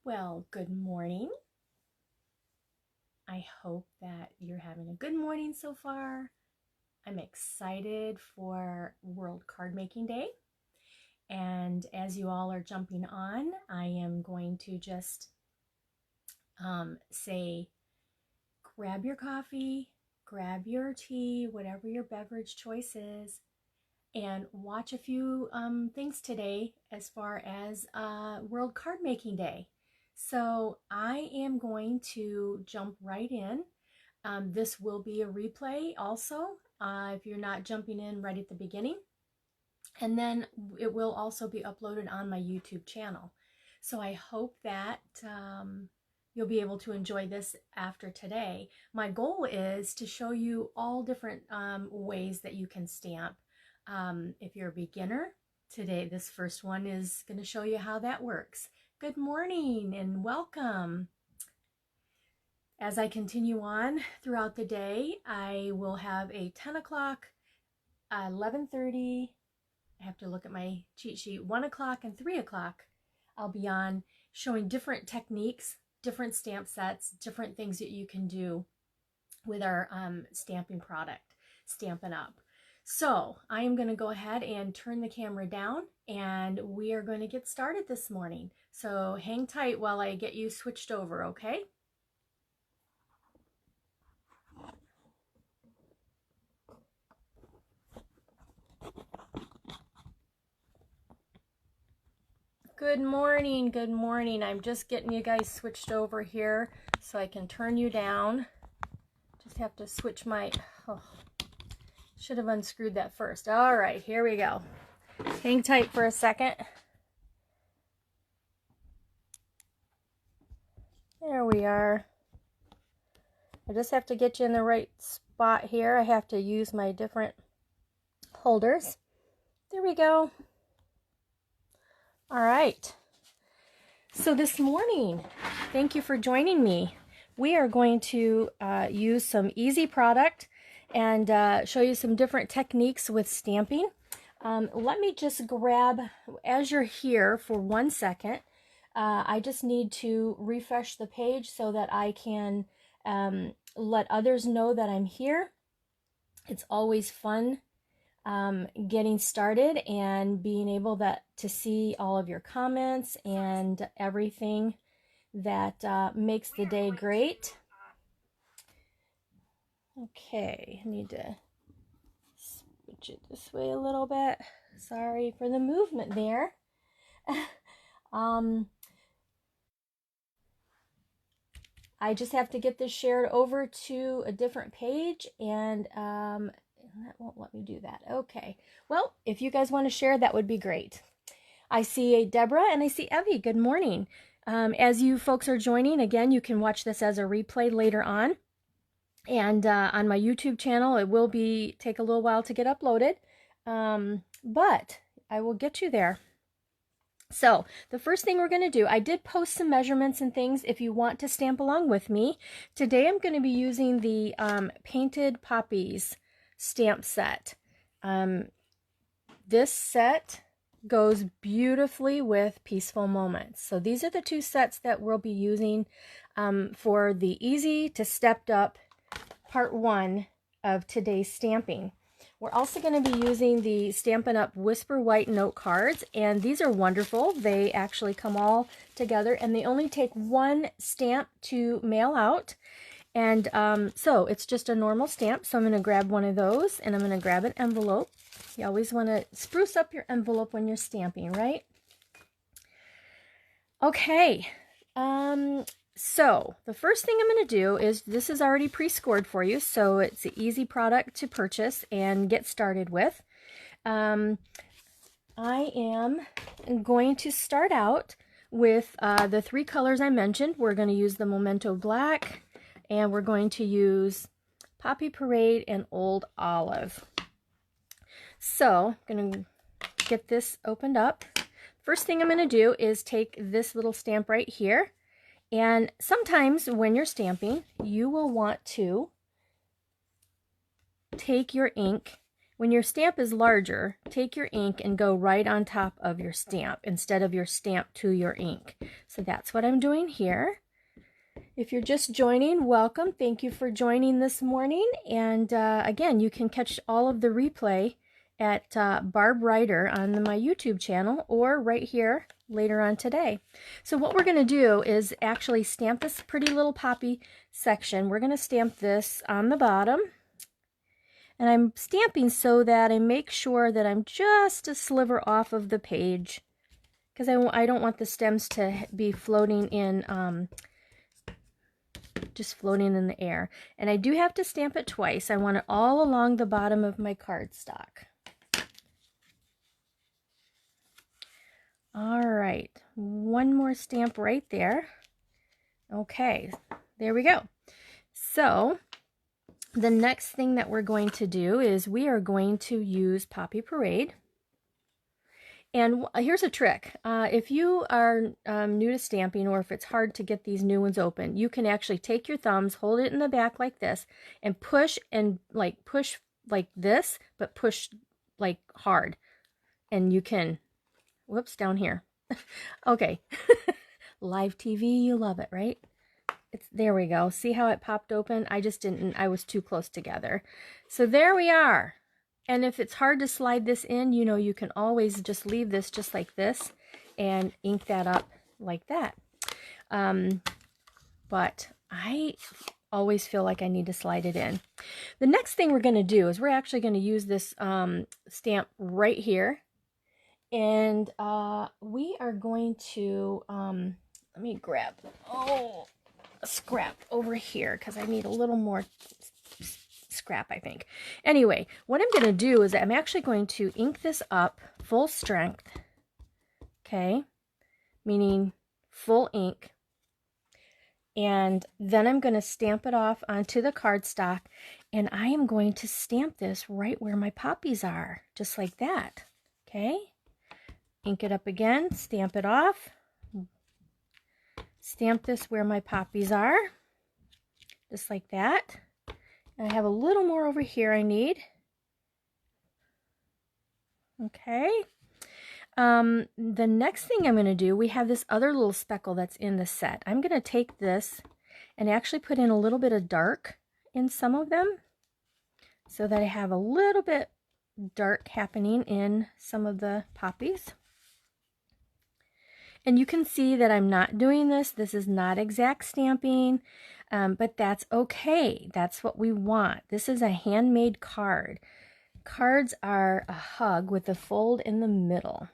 Well, good morning. I hope that you're having a good morning so far. I'm excited for World Card Making Day. And as you all are jumping on, I am going to just say, grab your coffee, grab your tea, whatever your beverage choice is, and watch a few things today as far as World Card Making Day. So I am going to jump right in. This will be a replay also if you're not jumping in right at the beginning. And then it will also be uploaded on my YouTube channel. So I hope that you'll be able to enjoy this after today. My goal is to show you all different ways that you can stamp. If you're a beginner, today this first one is going to show you how that works. Good morning and welcome. As I continue on throughout the day, I will have a 10 o'clock, 11:30, I have to look at my cheat sheet, 1 o'clock and 3 o'clock. I'll be on showing different techniques, different stamp sets, different things that you can do with our stamping product, Stampin' Up! So I am going to go ahead and turn the camera down and we are going to get started this morning. So hang tight while I get you switched over, okay? Good morning, good morning. I'm just getting you guys switched over here so I can turn you down. Just have to switch my, should have unscrewed that first. All right, here we go. Hang tight for a second. There we are. I just have to get you in the right spot here. I have to use my different holders. There we go. All right. So this morning, thank you for joining me. We are going to use some easy product and show you some different techniques with stamping. Let me just grab, as you're here for 1 second, I just need to refresh the page so that I can let others know that I'm here. It's always fun getting started and being able to see all of your comments and everything that makes the day great. Okay, I need to switch it this way a little bit. Sorry for the movement there. I just have to get this shared over to a different page, and that won't let me do that. Okay. Well, if you guys want to share, that would be great. I see a Deborah and I see Evie. Good morning. As you folks are joining, again, you can watch this as a replay later on. And on my YouTube channel, it will take a little while to get uploaded, but I will get you there. So the first thing we're going to do, I did post some measurements and things if you want to stamp along with me. Today I'm going to be using the Painted Poppies stamp set. This set goes beautifully with Peaceful Moments. So these are the two sets that we'll be using for the easy to stepped up part 1 of today's stamping. We're also going to be using the Stampin' Up! Whisper White note cards, and these are wonderful. They actually come all together, and they only take 1 stamp to mail out. And so it's just a normal stamp, so I'm going to grab one of those, and I'm going to grab an envelope. You always want to spruce up your envelope when you're stamping, right? Okay, so the first thing I'm going to do is, this is already pre-scored for you, so it's an easy product to purchase and get started with. I am going to start out with the 3 colors I mentioned. We're going to use the Momento Black, and we're going to use Poppy Parade and Old Olive. So I'm going to get this opened up. First thing I'm going to do is take this little stamp right here. And sometimes when you're stamping, you will want to take your ink When your stamp is larger, take your ink and go right on top of your stamp instead of your stamp to your ink. So that's what I'm doing here. If you're just joining, welcome. Thank you for joining this morning. And again, you can catch all of the replay at Barb Ryder on my YouTube channel or right here later on today. So what we're going to do is actually stamp this pretty little poppy section. We're going to stamp this on the bottom. And I'm stamping so that I make sure that I'm just a sliver off of the page, because I don't want the stems to be floating in, just floating in the air. And I do have to stamp it twice. I want it all along the bottom of my cardstock. All right, one more stamp right there. Okay, there we go. So the next thing that we're going to do is we are going to use Poppy Parade. And here's a trick. If you are new to stamping, or if it's hard to get these new ones open, you can actually take your thumbs, hold it in the back like this, and push like this, but push like hard. And you can, whoops, down here. Okay. Live TV, you love it, right? There we go. See how it popped open? I just didn't, I was too close together. So there we are. And if it's hard to slide this in, you know, you can always just leave this just like this and ink that up like that. But I always feel like I need to slide it in. The next thing we're going to do is we're actually going to use this stamp right here. And we are going to, let me grab, a scrap over here because I need a little more scrap, I think. Anyway, what I'm going to do is I'm actually going to ink this up full strength, okay, meaning full ink, and then I'm going to stamp it off onto the cardstock, and I am going to stamp this right where my poppies are, just like that, okay? Ink it up again, stamp it off, stamp this where my poppies are, just like that. And I have a little more over here I need. Okay. The next thing I'm going to do, we have this other little speckle that's in the set. I'm going to take this and actually put in a little bit of dark in some of them so that I have a little bit dark happening in some of the poppies. And you can see that I'm not doing this. This is not exact stamping, but that's okay. That's what we want. This is a handmade card. Cards are a hug with a fold in the middle.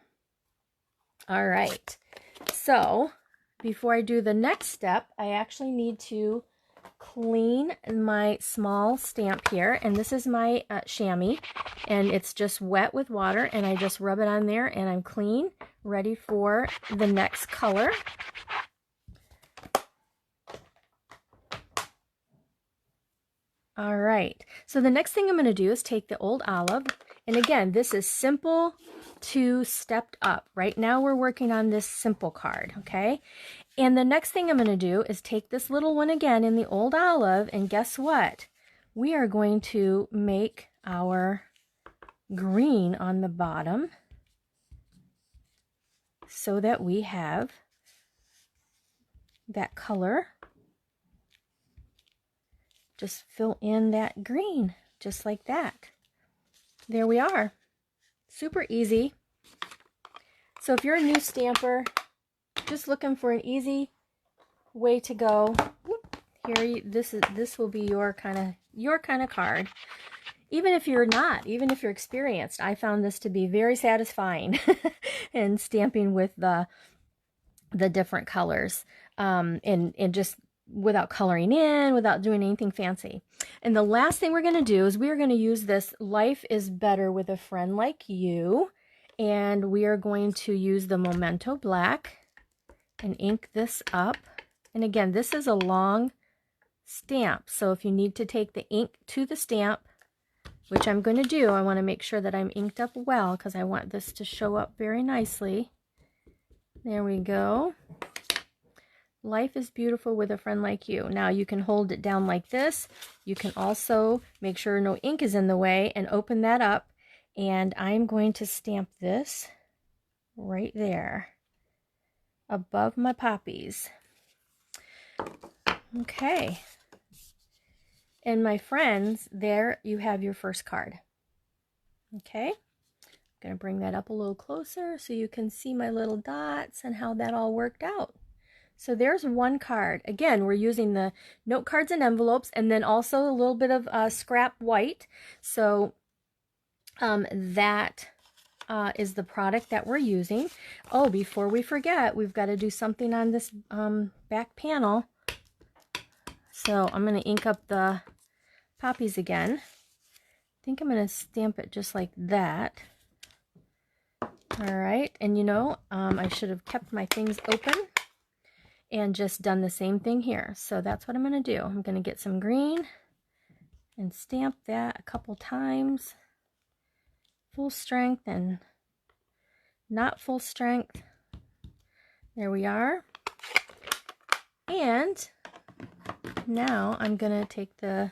All right. So before I do the next step, I actually need to clean my small stamp here. And this is my chamois, and it's just wet with water, and I just rub it on there, and I'm clean, ready for the next color. All right, so the next thing I'm going to do is take the old olive, and again, this is simple to stepped up. Right now we're working on this simple card, okay? And the next thing I'm going to do is take this little one again in the old olive, and guess what? We are going to make our green on the bottom so that we have that color. Just fill in that green, just like that. There we are. Super easy. So if you're a new stamper, just looking for an easy way to go, here, this will be your kind of card. Even if you're not, even if you're experienced, I found this to be very satisfying in stamping with the different colors, and just without coloring in, without doing anything fancy. And the last thing we're going to do is we are going to use this Life is Better with a Friend Like You, and we are going to use the Momento Black and ink this up. And again, this is a long stamp, so if you need to take the ink to the stamp, which I'm going to do, I want to make sure that I'm inked up well because I want this to show up very nicely. There we go. Life is beautiful with a friend like you. Now you can hold it down like this. You can also make sure no ink is in the way and open that up And I'm going to stamp this right there above my poppies. Okay. And my friends, there you have your first card. Okay. I'm going to bring that up a little closer so you can see my little dots and how that all worked out. So there's one card. Again, we're using the note cards and envelopes, and then also a little bit of scrap white. So that is the product that we're using. Oh, before we forget, we've got to do something on this back panel. So I'm going to ink up the poppies again. I think I'm going to stamp it just like that. All right, and you know, I should have kept my things open and just done the same thing here. So that's what I'm going to do. I'm going to get some green and stamp that a couple times. Full strength and not full strength. There we are. And now I'm going to take the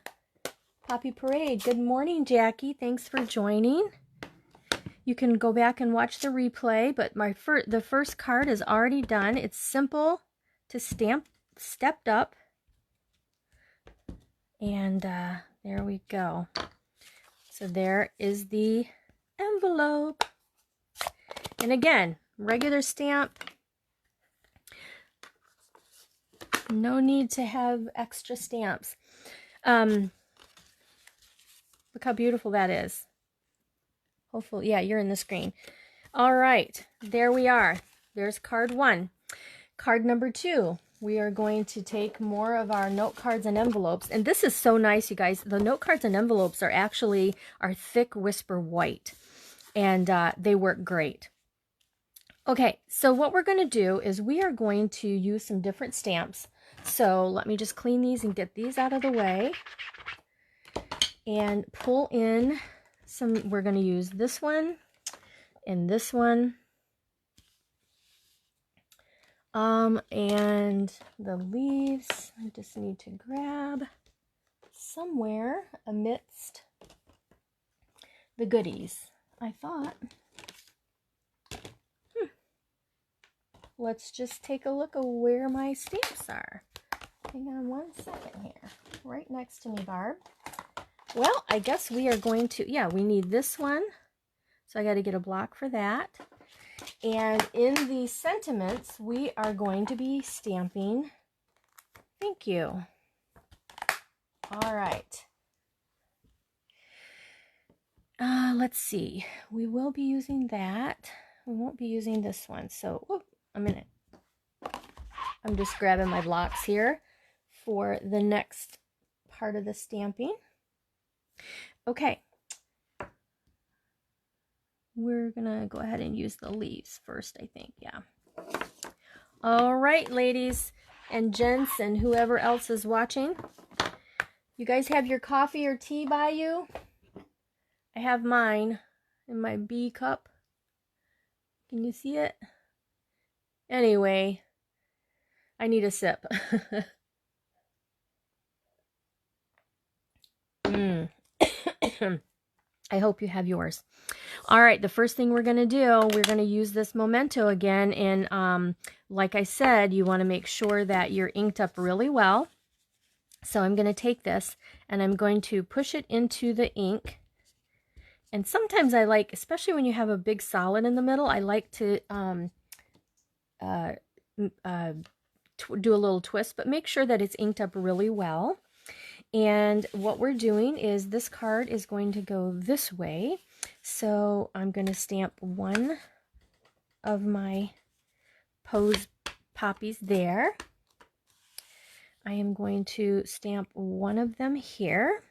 Poppy Parade. Good morning, Jackie. Thanks for joining. You can go back and watch the replay, but the first card is already done. It's simple to stamp, stepped up. And there we go. So there is the envelope. And again, regular stamp. No need to have extra stamps. Look how beautiful that is. Hopefully, yeah, you're in the screen. All right, there we are. There's card 1. Card number 2. We are going to take more of our note cards and envelopes. And this is so nice, you guys. The note cards and envelopes are actually our thick whisper white. And they work great. Okay, so what we're going to do is we are going to use some different stamps. So let me just clean these and get these out of the way. And pull in some, we're going to use this one and this one. And the leaves, I just need to grab somewhere amidst the goodies. I thought, let's just take a look at where my stamps are. Hang on one second here. Right next to me, Barb. Well, I guess we are going to, yeah, we need this one. So I got to get a block for that. And in the sentiments, we are going to be stamping, thank you. All right. Let's see. We will be using that. We won't be using this one. So, whoop, a minute. I'm just grabbing my blocks here for the next part of the stamping. Okay. We're gonna go ahead and use the leaves first, I think. Yeah. All right, ladies and gents and whoever else is watching. You guys have your coffee or tea by you? I have mine in my B cup. Can you see it? Anyway, I need a sip. I hope you have yours. All right, the first thing we're going to do, we're going to use this Momento again. And like I said, you want to make sure that you're inked up really well. So I'm going to take this and I'm going to push it into the ink. And sometimes I like, especially when you have a big solid in the middle, I like to do a little twist, but make sure that it's inked up really well. And what we're doing is this card is going to go this way. So I'm going to stamp one of my pose poppies there. I am going to stamp one of them here.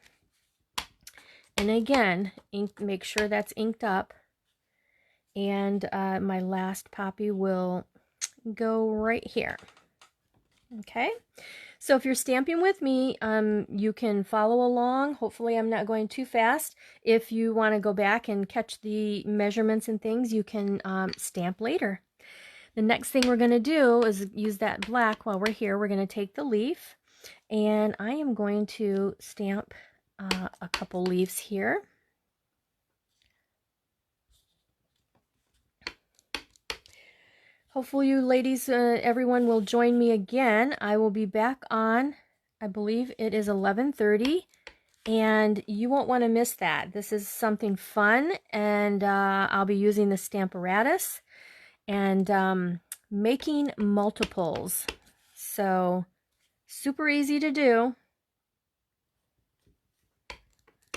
And again, make sure that's inked up. And my last poppy will go right here. Okay. So if you're stamping with me, you can follow along. Hopefully I'm not going too fast. If you want to go back and catch the measurements and things, you can stamp later. The next thing we're going to do is use that black while we're here. We're going to take the leaf, and I am going to stamp a couple leaves here. Hopefully you ladies, everyone will join me again. I will be back on, I believe it is 11:30, and you won't want to miss that. This is something fun, and I'll be using the Stamparatus and making multiples. So super easy to do,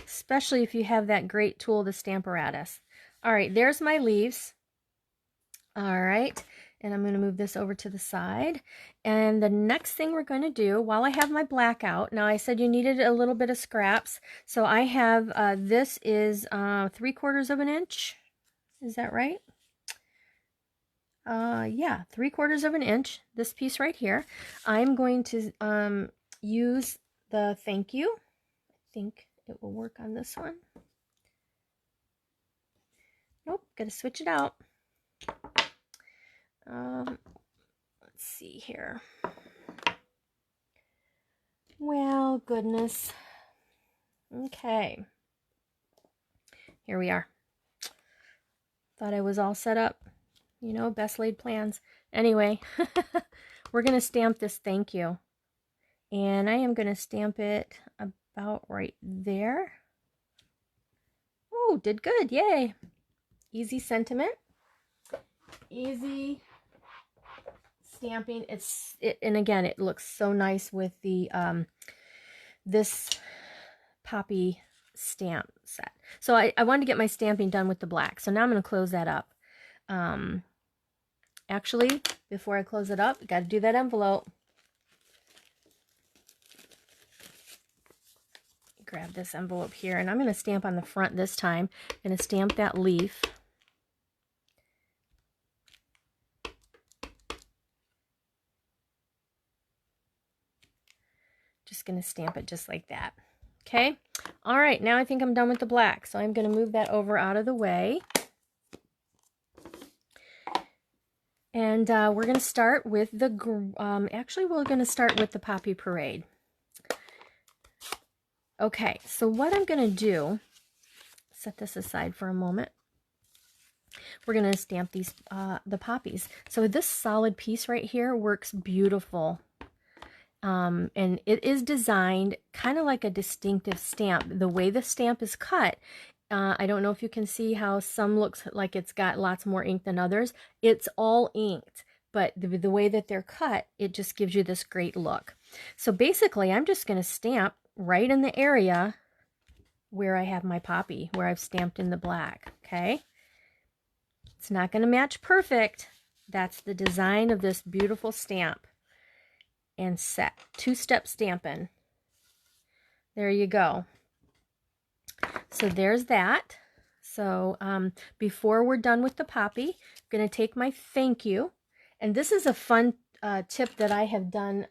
especially if you have that great tool, the Stamparatus. All right, there's my leaves. All right, and I'm going to move this over to the side. And the next thing we're going to do, while I have my black out, now I said you needed a little bit of scraps, so I have, this is 3/4 of an inch. Is that right? Yeah, 3/4 of an inch, this piece right here. I'm going to use the thank you. I think it will work on this one. Nope, gotta switch it out. Let's see here. Well, goodness. Okay. Here we are. Thought I was all set up. You know, best laid plans. Anyway, we're going to stamp this thank you. And I am going to stamp it about right there. Oh, did good. Yay. Easy sentiment. Easy stamping. And again, it looks so nice with the this poppy stamp set. So I wanted to get my stamping done with the black. So now I'm going to close that up. Actually, before I close it up, got to do that envelope. Grab this envelope here, and I'm going to stamp on the front this time. I'm going to stamp that leaf. Just going to stamp it just like that. Okay. All right. Now I think I'm done with the black. So I'm going to move that over out of the way. And we're going to start with the, actually we're going to start with the Poppy Parade. Okay. So what I'm going to do, set this aside for a moment. We're going to stamp these, the poppies. So this solid piece right here works beautiful. And it is designed kind of like a distinctive stamp. The way the stamp is cut, I don't know if you can see how some looks like it's got lots more ink than others. It's all inked, but the way that they're cut, it just gives you this great look. So basically, I'm just going to stamp right in the area where I have my poppy, where I've stamped in the black, okay? It's not going to match perfect. That's the design of this beautiful stamp. And set. Two-step stamping. There you go. So there's that. So before we're done with the poppy, I'm going to take my thank you. And this is a fun tip that I have done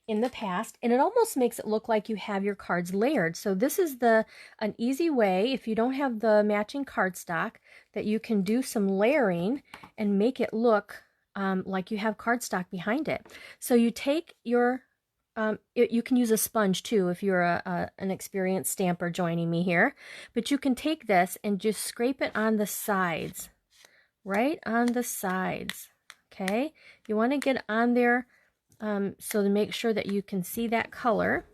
in the past. And it almost makes it look like you have your cards layered. So this is an easy way, if you don't have the matching cardstock, that you can do some layering and make it look like you have cardstock behind it. So you take your, you can use a sponge too if you're an experienced stamper joining me here, but you can take this and just scrape it on the sides, right on the sides, okay? You want to get on there so to make sure that you can see that color.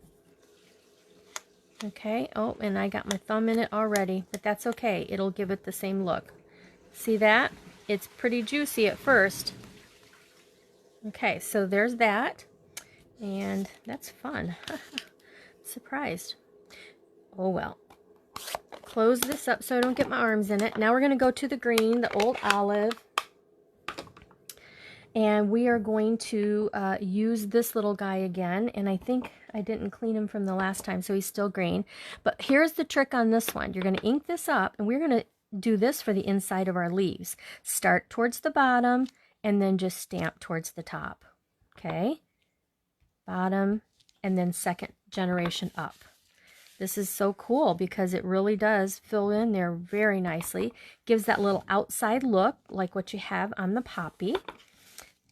Okay, oh, and I got my thumb in it already, but that's okay. It'll give it the same look. See that? It's pretty juicy at first. Okay, so there's that, and that's fun. Surprised. Oh well. Close this up so I don't get my arms in it. Now we're going to go to the green, the old olive, and we are going to use this little guy again, and I think I didn't clean him from the last time, so he's still green. But here's the trick on this one. You're going to ink this up, and we're going to do this for the inside of our leaves. Start towards the bottom, and then just stamp towards the top. Okay, bottom, and then second generation up. This is so cool because it really does fill in there very nicely. Gives that little outside look like what you have on the poppy.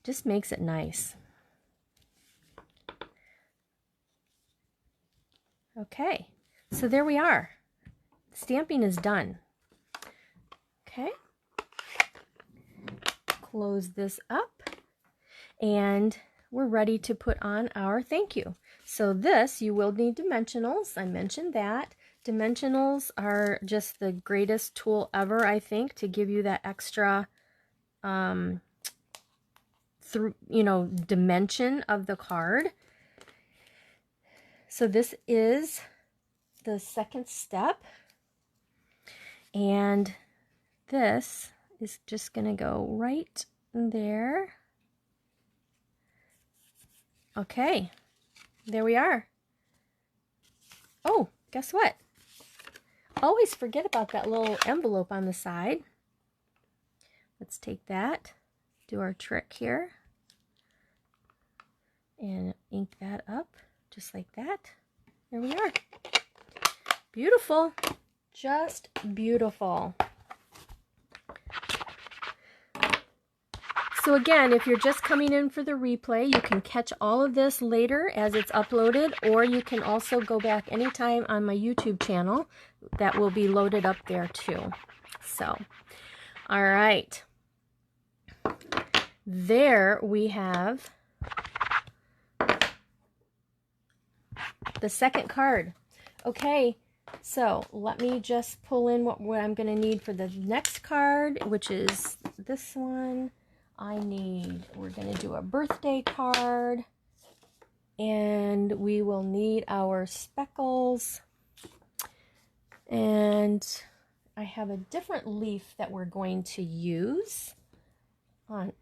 Just makes it nice. Okay, so there we are. Stamping is done. Okay. close this up, and we're ready to put on our thank you. So this, you will need dimensionals. I mentioned that. Dimensionals are just the greatest tool ever, I think, to give you that extra dimension of the card. So this is the second step, and this is just going to go right there. Okay, there we are. Oh, guess what? Always forget about that little envelope on the side. Let's take that, do our trick here, and ink that up just like that. There we are. Beautiful. Just beautiful. So again, if you're just coming in for the replay, you can catch all of this later as it's uploaded, or you can also go back anytime on my YouTube channel. That will be loaded up there too. So, all right. There we have the second card. Okay, so let me just pull in what I'm going to need for the next card, which is this one. We're going to do a birthday card, and we will need our speckles, and I have a different leaf that we're going to use on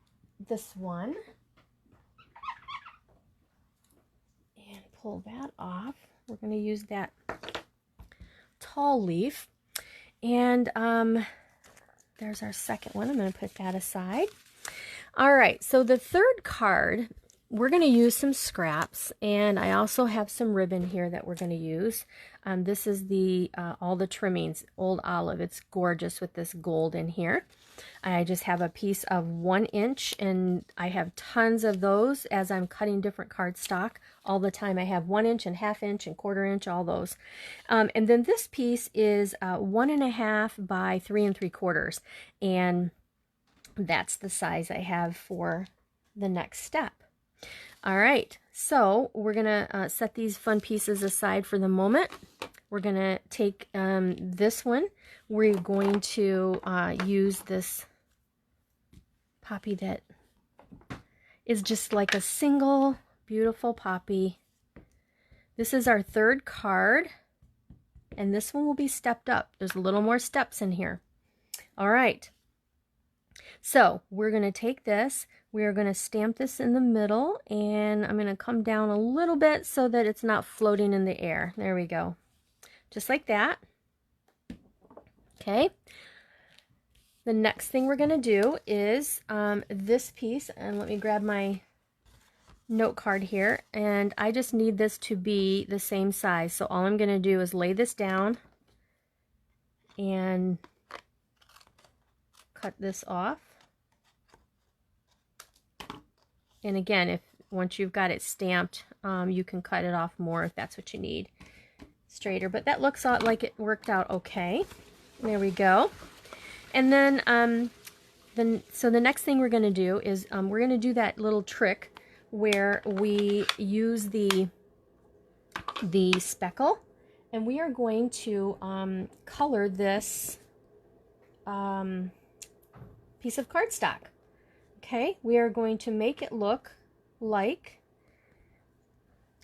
this one, and pull that off. We're going to use that tall leaf, and there's our second one. I'm going to put that aside. All right, so the third card, we're going to use some scraps, and I also have some ribbon here that we're going to use. This is the all the trimmings, Old Olive. It's gorgeous with this gold in here. I just have a piece of 1 inch, and I have tons of those as I'm cutting different cardstock all the time. I have 1 inch and 1/2 inch and 1/4 inch, all those. And then this piece is 1.5 by 3 3/4, and that's the size I have for the next step. All right, so we're gonna set these fun pieces aside for the moment. We're gonna take this one. We're going to use this poppy that is just like a single beautiful poppy. This is our third card, and this one will be stepped up. There's a little more steps in here. All right. So we're going to take this, we are going to stamp this in the middle, and I'm going to come down a little bit so that it's not floating in the air. There we go. Just like that. Okay. The next thing we're going to do is this piece, and let me grab my note card here, and I just need this to be the same size. So all I'm going to do is lay this down and cut this off. And again, once you've got it stamped, you can cut it off more if that's what you need. Straighter, but that looks like it worked out okay. There we go. And then, so the next thing we're going to do is we're going to do that little trick where we use the speckle, and we are going to color this piece of cardstock. Okay, we are going to make it look like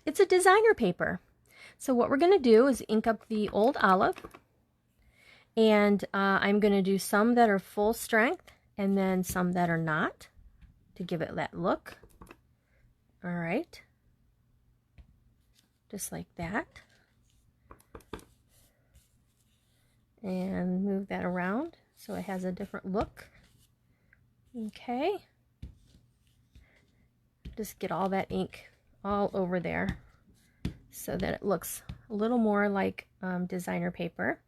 it's a designer paper. So what we're going to do is ink up the Old Olive, and I'm going to do some that are full strength and then some that are not to give it that look. All right, just like that. And move that around so it has a different look. Okay. Just get all that ink all over there so that it looks a little more like designer paper.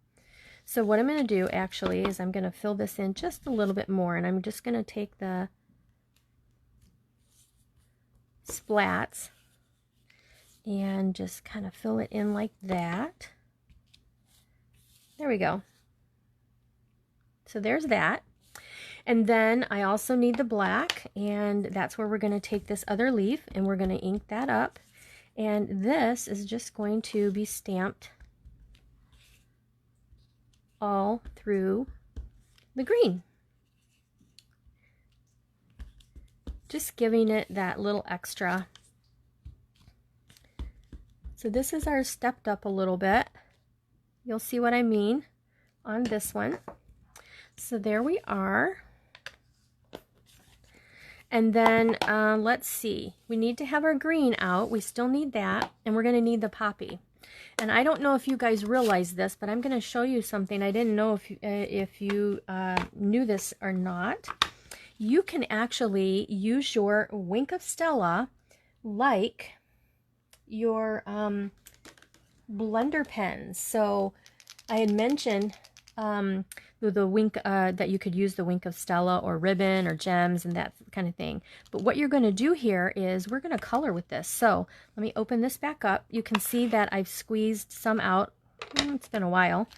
So what I'm going to do actually is I'm going to fill this in just a little bit more, and I'm just going to take the splats and just kind of fill it in like that. There we go. So there's that. And then I also need the black, and that's where we're going to take this other leaf and we're going to ink that up. And this is just going to be stamped all through the green. Just giving it that little extra. So this is our stepped up a little bit. You'll see what I mean on this one. So there we are. And then let's see, we need to have our green out. We still need that, and we're going to need the poppy. And I don't know if you guys realize this, but I'm going to show you something. I didn't know if you knew this or not. You can actually use your Wink of Stella like your blender pens. So I had mentioned the wink that you could use the Wink of Stella or ribbon or gems and that kind of thing. But what you're going to do here is we're going to color with this. So let me open this back up. You can see that I've squeezed some out. It's been a while.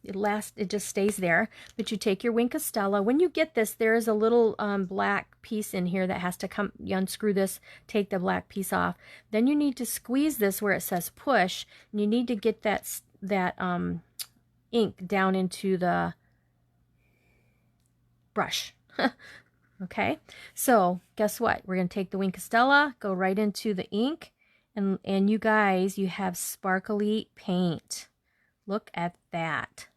It just stays there. But you take your Wink of Stella. When you get this, there is a little black piece in here that has to come. You unscrew this, take the black piece off. Then you need to squeeze this where it says push, and you need to get that ink down into the brush. Okay, so guess what? We're going to take the Wink of Stella, go right into the ink, and you guys, you have sparkly paint. Look at that.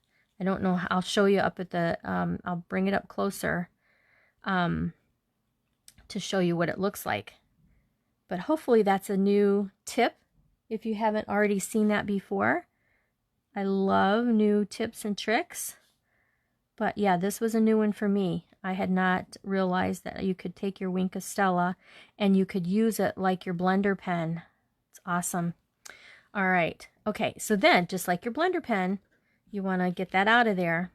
I don't know. I'll show you up at the, I'll bring it up closer to show you what it looks like. But hopefully that's a new tip if you haven't already seen that before. I love new tips and tricks. But yeah, this was a new one for me. I had not realized that you could take your Wink of Stella and you could use it like your blender pen. It's awesome. All right. Okay, so then, just like your blender pen, you want to get that out of there.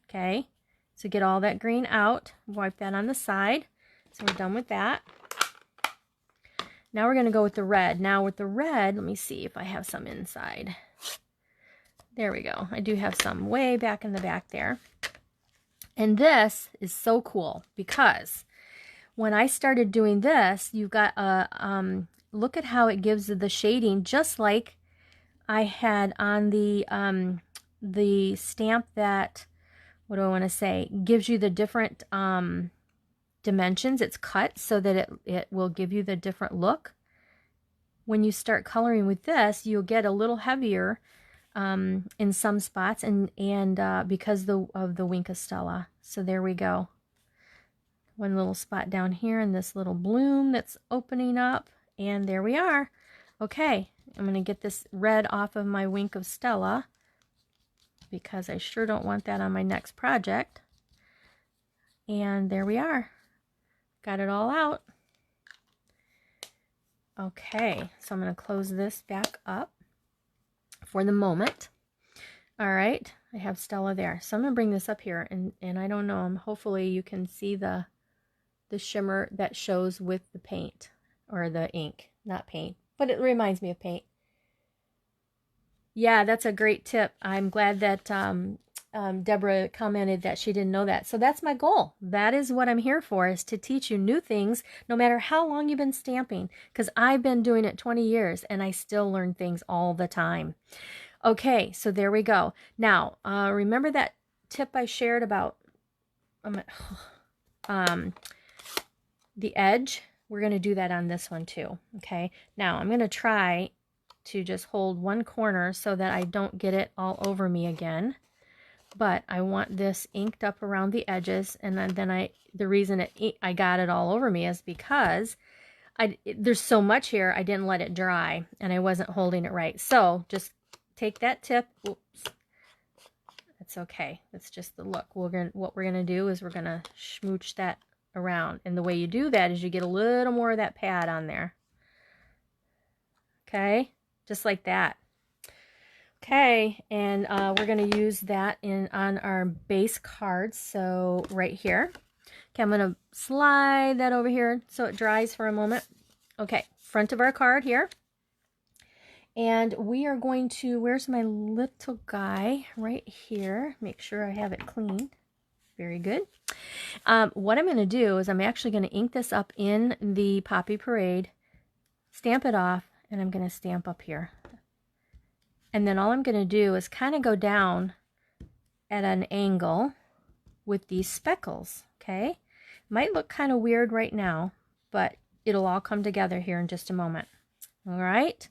Okay, so get all that green out. Wipe that on the side. So we're done with that. Now we're going to go with the red. Now with the red, let me see if I have some inside. There we go. I do have some way back in the back there. And this is so cool because when I started doing this, you've got a, look at how it gives the shading just like I had on the stamp that, what do I want to say, gives you the different dimensions. It's cut so that it will give you the different look. When you start coloring with this, you'll get a little heavier in some spots, and because of the Wink of Stella. So there we go. One little spot down here and this little bloom that's opening up, and there we are. Okay, I'm going to get this red off of my Wink of Stella because I sure don't want that on my next project. And there we are. Got it all out. Okay, so I'm going to close this back up for the moment. All right, I have Stella there. So I'm going to bring this up here, and I don't know, hopefully you can see the shimmer that shows with the paint, or the ink, not paint, but it reminds me of paint. Yeah, that's a great tip. I'm glad that Deborah commented that she didn't know that. So that's my goal. That is what I'm here for, is to teach you new things no matter how long you've been stamping, because I've been doing it 20 years and I still learn things all the time. Okay, so there we go. Now, remember that tip I shared about the edge? We're going to do that on this one too. Okay, now I'm going to try to just hold one corner so that I don't get it all over me again. But I want this inked up around the edges, and then the reason I got it all over me is because there's so much here, I didn't let it dry and I wasn't holding it right. So just take that tip. Oops. That's okay. That's just the look. What we're gonna do is we're gonna smooch that around, and the way you do that is you get a little more of that pad on there. Okay, just like that. Okay, and we're going to use that on our base cards. So right here. Okay, I'm going to slide that over here so it dries for a moment. Okay, front of our card here. And we are going to, where's my little guy? Right here. Make sure I have it clean. Very good. What I'm going to do is I'm actually going to ink this up in the Poppy Parade, stamp it off, and I'm going to stamp up here. And then all I'm going to do is kind of go down at an angle with these speckles, okay? Might look kind of weird right now, but it'll all come together here in just a moment. All right,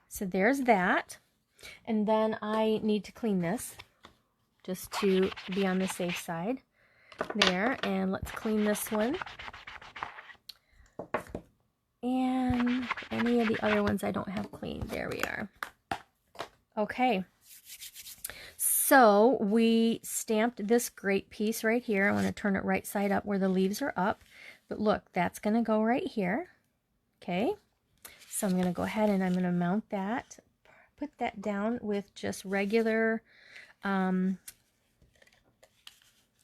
so there's that. And then I need to clean this just to be on the safe side. There, and let's clean this one. And any of the other ones I don't have cleaned. There we are. Okay. So we stamped this great piece right here. I want to turn it right side up where the leaves are up. But look, that's going to go right here. Okay. So I'm going to go ahead and I'm going to mount that. Put that down with just regular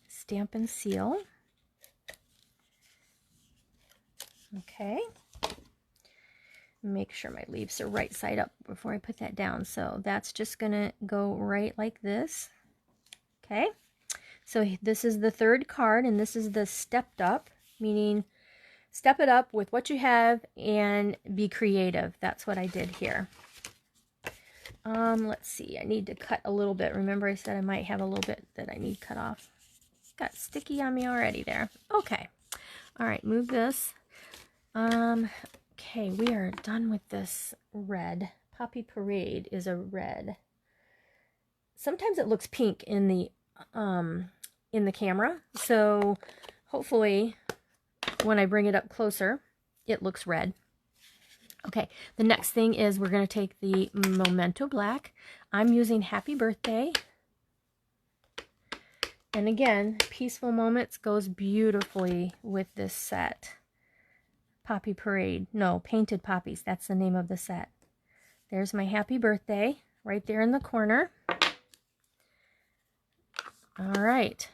stamp and seal. Okay. Make sure my leaves are right side up before I put that down. So that's just going to go right like this. Okay. So this is the third card, and this is the stepped up, meaning step it up with what you have and be creative. That's what I did here. Let's see. I need to cut a little bit. Remember I said I might have a little bit that I need cut off. Got sticky on me already there. Okay. All right, move this. Okay, we are done with this red. Poppy Parade is a red. Sometimes it looks pink in the camera, so hopefully when I bring it up closer, it looks red. Okay, the next thing is we're going to take the Momento Black. I'm using Happy Birthday. And again, Peaceful Moments goes beautifully with this set. Poppy Parade. No, Painted Poppies. That's the name of the set. There's my Happy Birthday right there in the corner. All right.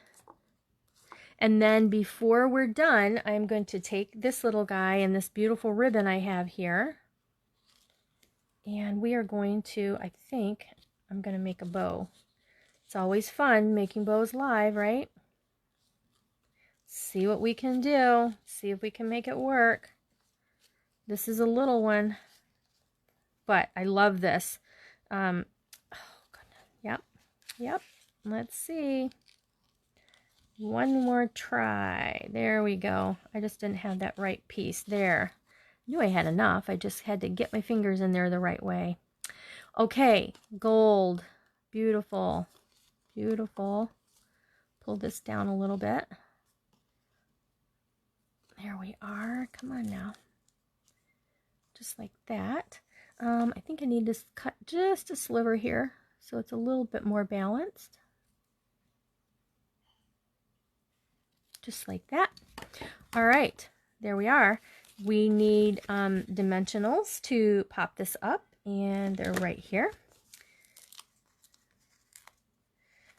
And then before we're done, I'm going to take this little guy and this beautiful ribbon I have here. And we are going to, I think, I'm going to make a bow. It's always fun making bows live, right? See what we can do. See if we can make it work. This is a little one, but I love this. Oh, goodness. Yep. Let's see. One more try. There we go. I just didn't have that right piece there. I knew I had enough. I just had to get my fingers in there the right way. Okay, gold. Beautiful. Beautiful. Pull this down a little bit. There we are. Come on now. Just like that. I think I need to cut just a sliver here so it's a little bit more balanced. Just like that. All right, there we are. We need dimensionals to pop this up, and they're right here.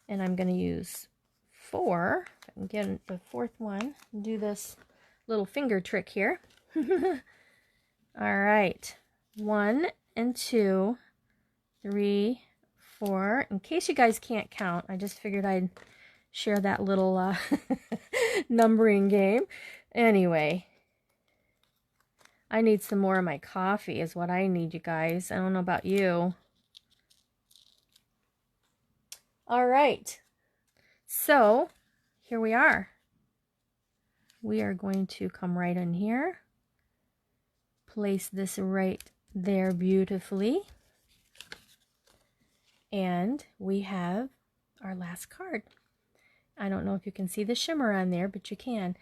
And I'm going to use 4. If I can get the 4th one, and do this little finger trick here. All right, 1 and 2, 3, 4. In case you guys can't count, I just figured I'd share that little numbering game. Anyway, I need some more of my coffee is what I need, you guys. I don't know about you. All right, so here we are. We are going to come right in here, place this right there beautifully, and we have our last card. I don't know if you can see the shimmer on there, but you can.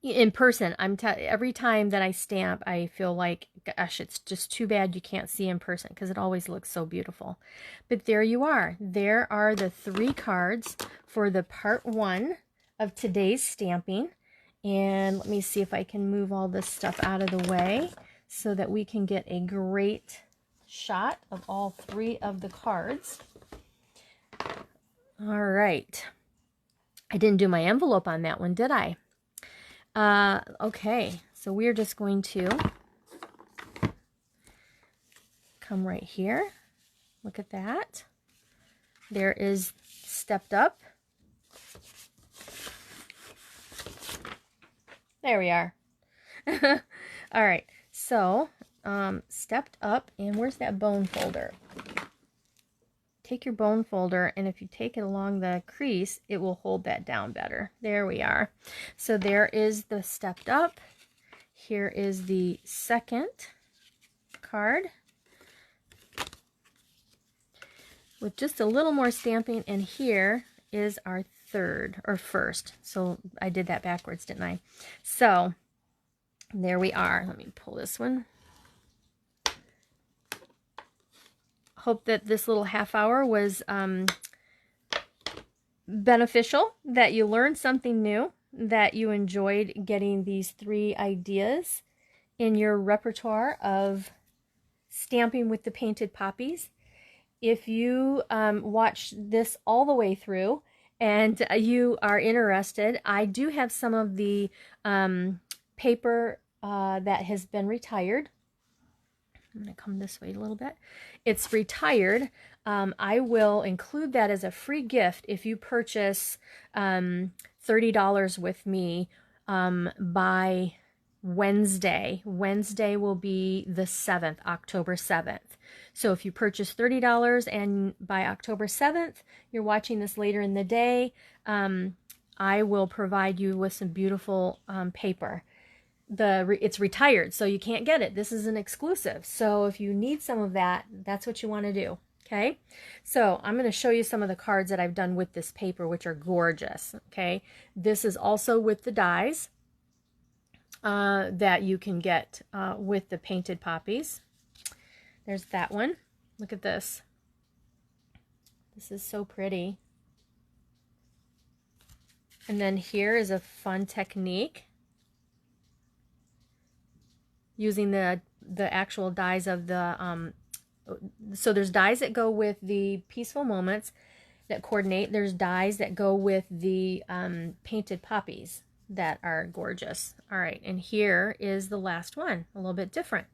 In person, every time that I stamp, I feel like, gosh, it's just too bad you can't see in person because it always looks so beautiful. But there you are. There are the 3 cards for the part 1 of today's stamping. And let me see if I can move all this stuff out of the way so that we can get a great shot of all 3 of the cards. All right. I didn't do my envelope on that one, did I? Okay, so we're just going to come right here. Look at that. There is stepped up. There we are. All right, so stepped up, and where's that bone folder? Take your bone folder, and if you take it along the crease, it will hold that down better. There we are. So there is the stepped up. Here is the second card with just a little more stamping, and here is our third or first. So I did that backwards, didn't I? So there we are. Let me pull this one. Hope that this little half hour was beneficial, that you learned something new, that you enjoyed getting these 3 ideas in your repertoire of stamping with the painted poppies. If you watched this all the way through and you are interested, I do have some of the paper that has been retired. I'm going to come this way a little bit. It's retired. I will include that as a free gift if you purchase $30 with me by Wednesday. Wednesday will be the 7th, October 7th. So if you purchase $30 and by October 7th, you're watching this later in the day, I will provide you with some beautiful paper. It's retired, so you can't get it. This is an exclusive. So if you need some of that, that's what you want to do. Okay, so I'm going to show you some of the cards that I've done with this paper, which are gorgeous. Okay, this is also with the dies that you can get with the painted poppies. There's that one. Look at this. This is so pretty. And then here is a fun technique using the actual dies of the so there's dies that go with the peaceful moments that coordinate. There's dies that go with the painted poppies that are gorgeous. All right, and here is the last one, a little bit different.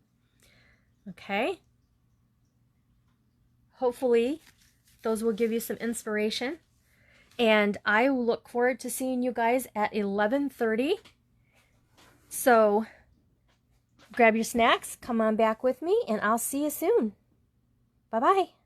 Okay, hopefully those will give you some inspiration, and I look forward to seeing you guys at 11:30. So grab your snacks, come on back with me, and I'll see you soon. Bye-bye.